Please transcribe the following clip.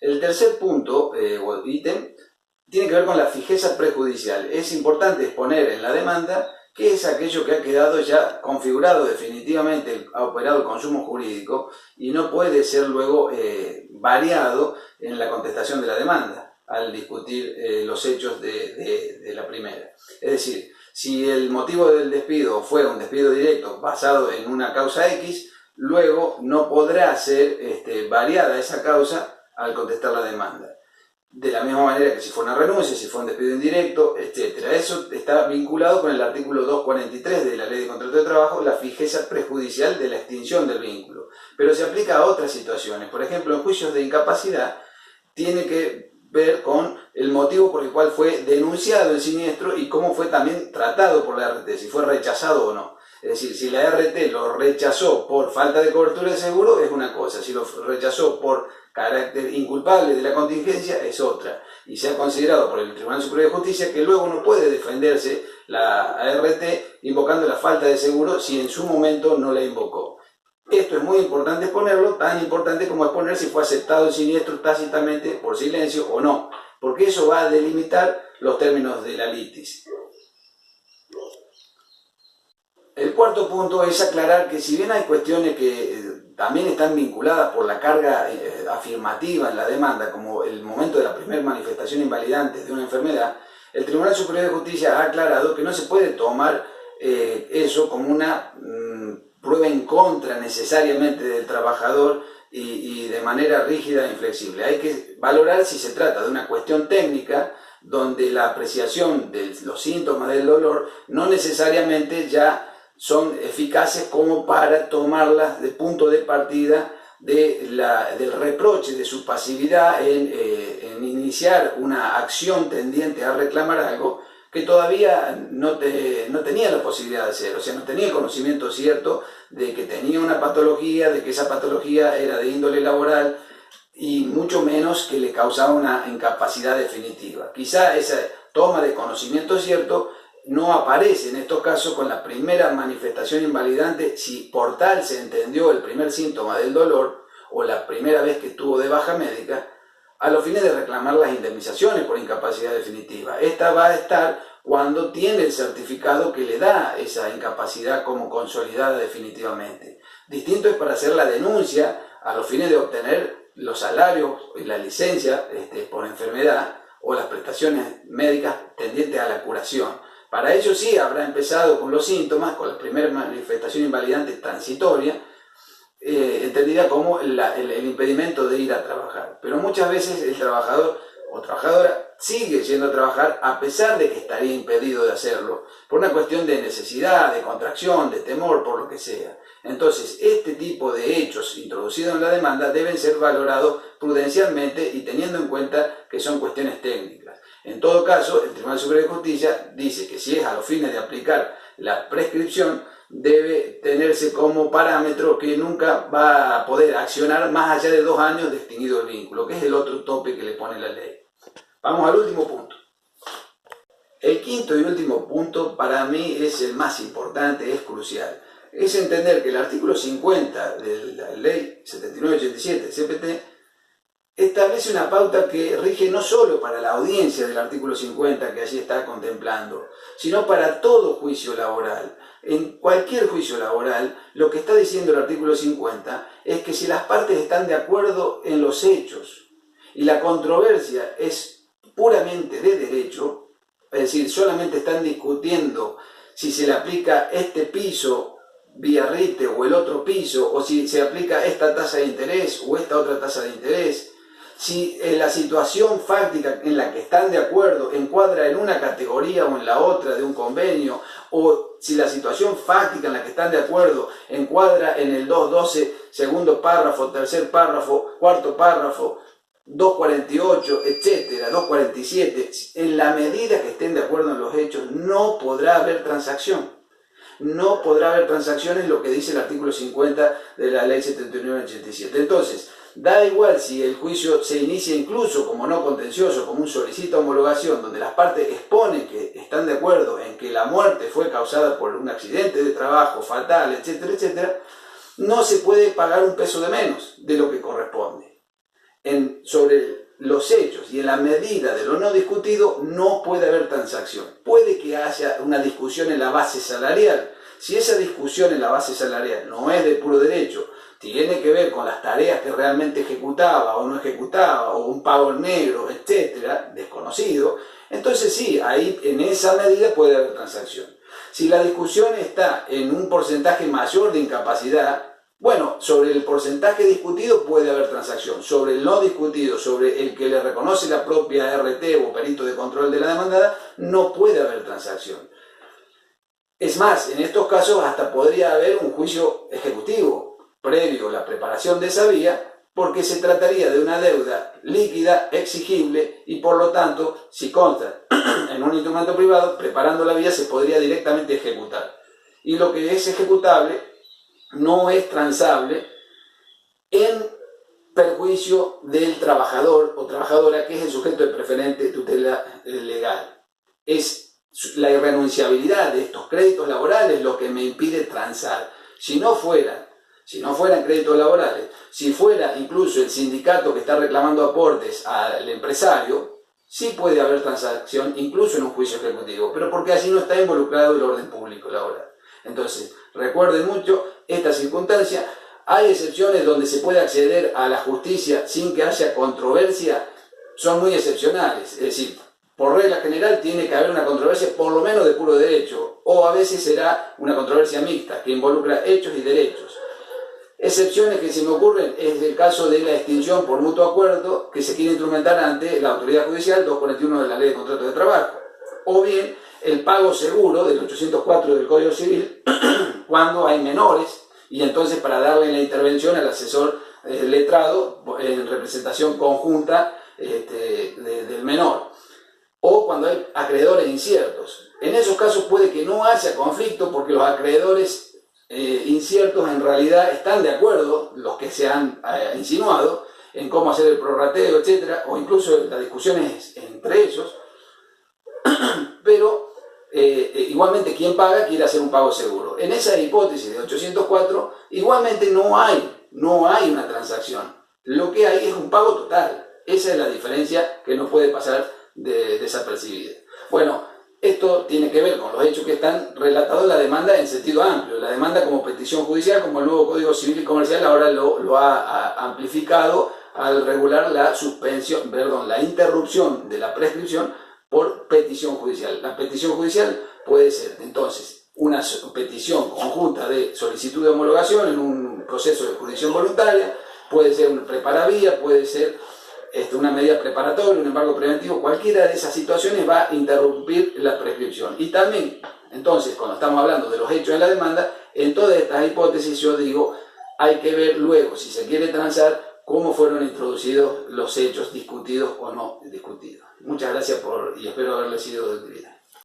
El tercer punto o ítem tiene que ver con la fijeza prejudicial. Es importante exponer en la demanda qué es aquello que ha quedado ya configurado definitivamente, ha operado el consumo jurídico y no puede ser luego variado en la contestación de la demanda al discutir los hechos de la primera. Es decir, si el motivo del despido fue un despido directo basado en una causa X, luego no podrá ser variada esa causa al contestar la demanda. De la misma manera que si fue una renuncia, si fue un despido indirecto, etc. Eso está vinculado con el artículo 243 de la Ley de Contrato de Trabajo, la fijeza prejudicial de la extinción del vínculo. Pero se aplica a otras situaciones. Por ejemplo, en juicios de incapacidad, tiene que ver con el motivo por el cual fue denunciado el siniestro y cómo fue también tratado por la RT, si fue rechazado o no. Es decir, si la RT lo rechazó por falta de cobertura de seguro, es una cosa. Si lo rechazó por carácter inculpable de la contingencia, es otra. Y se ha considerado por el Tribunal Superior de Justicia que luego no puede defenderse la ART invocando la falta de seguro si en su momento no la invocó. Esto es muy importante exponerlo, tan importante como exponer si fue aceptado el siniestro tácitamente por silencio o no, porque eso va a delimitar los términos de la litis. El cuarto punto es aclarar que si bien hay cuestiones que también están vinculadas por la carga afirmativa en la demanda, como el momento de la primera manifestación invalidante de una enfermedad, el Tribunal Superior de Justicia ha aclarado que no se puede tomar eso como una prueba en contra necesariamente del trabajador y de manera rígida e inflexible. Hay que valorar si se trata de una cuestión técnica donde la apreciación de los síntomas del dolor no necesariamente ya son eficaces como para tomarlas de punto de partida del reproche de su pasividad en iniciar una acción tendiente a reclamar algo que todavía no tenía la posibilidad de hacer, o sea, no tenía el conocimiento cierto de que tenía una patología, de que esa patología era de índole laboral y mucho menos que le causaba una incapacidad definitiva. Quizá esa toma de conocimiento cierto no aparece en estos casos con la primera manifestación invalidante si por tal se entendió el primer síntoma del dolor o la primera vez que estuvo de baja médica, a los fines de reclamar las indemnizaciones por incapacidad definitiva. Esta va a estar cuando tiene el certificado que le da esa incapacidad como consolidada definitivamente. Distinto es para hacer la denuncia a los fines de obtener los salarios y la licencia por enfermedad o las prestaciones médicas tendientes a la curación. Para ello sí habrá empezado con los síntomas, con la primera manifestación invalidante transitoria, entendida como el impedimento de ir a trabajar. Pero muchas veces el trabajador o trabajadora sigue yendo a trabajar a pesar de que estaría impedido de hacerlo, por una cuestión de necesidad, de contracción, de temor, por lo que sea. Entonces, este tipo de hechos introducidos en la demanda deben ser valorados prudencialmente y teniendo en cuenta que son cuestiones técnicas. En todo caso, el Tribunal Superior de Justicia dice que si es a los fines de aplicar la prescripción, debe tenerse como parámetro que nunca va a poder accionar más allá de 2 años de extinguido el vínculo, que es el otro tope que le pone la ley. Vamos al último punto. El quinto y último punto para mí es el más importante, es crucial. Es entender que el artículo 50 de la ley 7987 CPT establece una pauta que rige no solo para la audiencia del artículo 50 que allí está contemplando, sino para todo juicio laboral. En cualquier juicio laboral, lo que está diciendo el artículo 50 es que si las partes están de acuerdo en los hechos y la controversia es puramente de derecho, es decir, solamente están discutiendo si se le aplica este piso vía RITE o el otro piso, o si se aplica esta tasa de interés o esta otra tasa de interés, si la situación fáctica en la que están de acuerdo encuadra en una categoría o en la otra de un convenio, o si la situación fáctica en la que están de acuerdo encuadra en el 212, segundo párrafo, tercer párrafo, cuarto párrafo, 248, etcétera, 247, en la medida que estén de acuerdo en los hechos, no podrá haber transacción. No podrá haber transacciones, lo que dice el artículo 50 de la ley 7987. Entonces, da igual si el juicio se inicia incluso como no contencioso, como un solicito de homologación, donde las partes exponen que están de acuerdo en que la muerte fue causada por un accidente de trabajo fatal, etcétera, etcétera, no se puede pagar un peso de menos de lo que corresponde. sobre los hechos y en la medida de lo no discutido, no puede haber transacción. Puede que haya una discusión en la base salarial. Si esa discusión en la base salarial no es de puro derecho, tiene que ver con las tareas que realmente ejecutaba o no ejecutaba, o un pago en negro, etcétera, desconocido, entonces sí, ahí en esa medida puede haber transacción. Si la discusión está en un porcentaje mayor de incapacidad, bueno, sobre el porcentaje discutido puede haber transacción. Sobre el no discutido, sobre el que le reconoce la propia RT o perito de control de la demandada, no puede haber transacción. Es más, en estos casos hasta podría haber un juicio ejecutivo previo a la preparación de esa vía, porque se trataría de una deuda líquida, exigible, y por lo tanto, si consta en un instrumento privado, preparando la vía se podría directamente ejecutar. Y lo que es ejecutable no es transable en perjuicio del trabajador o trabajadora, que es el sujeto de preferente tutela legal. Es la irrenunciabilidad de estos créditos laborales lo que me impide transar. Si no fueran créditos laborales, si fuera incluso el sindicato que está reclamando aportes al empresario, sí puede haber transacción, incluso en un juicio ejecutivo, pero porque allí no está involucrado el orden público laboral. Entonces, recuerden mucho esta circunstancia. Hay excepciones donde se puede acceder a la justicia sin que haya controversia, son muy excepcionales, es decir, por regla general tiene que haber una controversia por lo menos de puro derecho, o a veces será una controversia mixta que involucra hechos y derechos. Excepciones que se me ocurren es el caso de la extinción por mutuo acuerdo que se quiere instrumentar ante la autoridad judicial 241 de la Ley de Contratos de Trabajo, o bien el pago seguro del 804 del Código Civil cuando hay menores, y entonces para darle la intervención al asesor letrado en representación conjunta del menor, o cuando hay acreedores inciertos. En esos casos puede que no haya conflicto porque los acreedores inciertos en realidad están de acuerdo, los que se han insinuado, en cómo hacer el prorrateo, etcétera, o incluso la discusión es entre ellos, pero igualmente quien paga quiere hacer un pago seguro. En esa hipótesis de 804, igualmente no hay una transacción. Lo que hay es un pago total. Esa es la diferencia que no puede pasar desapercibida. Bueno, esto tiene que ver con los hechos que están relatados en la demanda en sentido amplio. La demanda como petición judicial, como el nuevo Código Civil y Comercial ahora lo ha amplificado al regular la interrupción de la prescripción por petición judicial. La petición judicial puede ser, entonces, una petición conjunta de solicitud de homologación en un proceso de jurisdicción voluntaria, puede ser una preparavía, puede ser una medida preparatoria, un embargo preventivo. Cualquiera de esas situaciones va a interrumpir la prescripción. Y también, entonces, cuando estamos hablando de los hechos de la demanda, en todas estas hipótesis yo digo, hay que ver luego, si se quiere transar, cómo fueron introducidos los hechos discutidos o no discutidos. Muchas gracias y espero haberles sido de utilidad.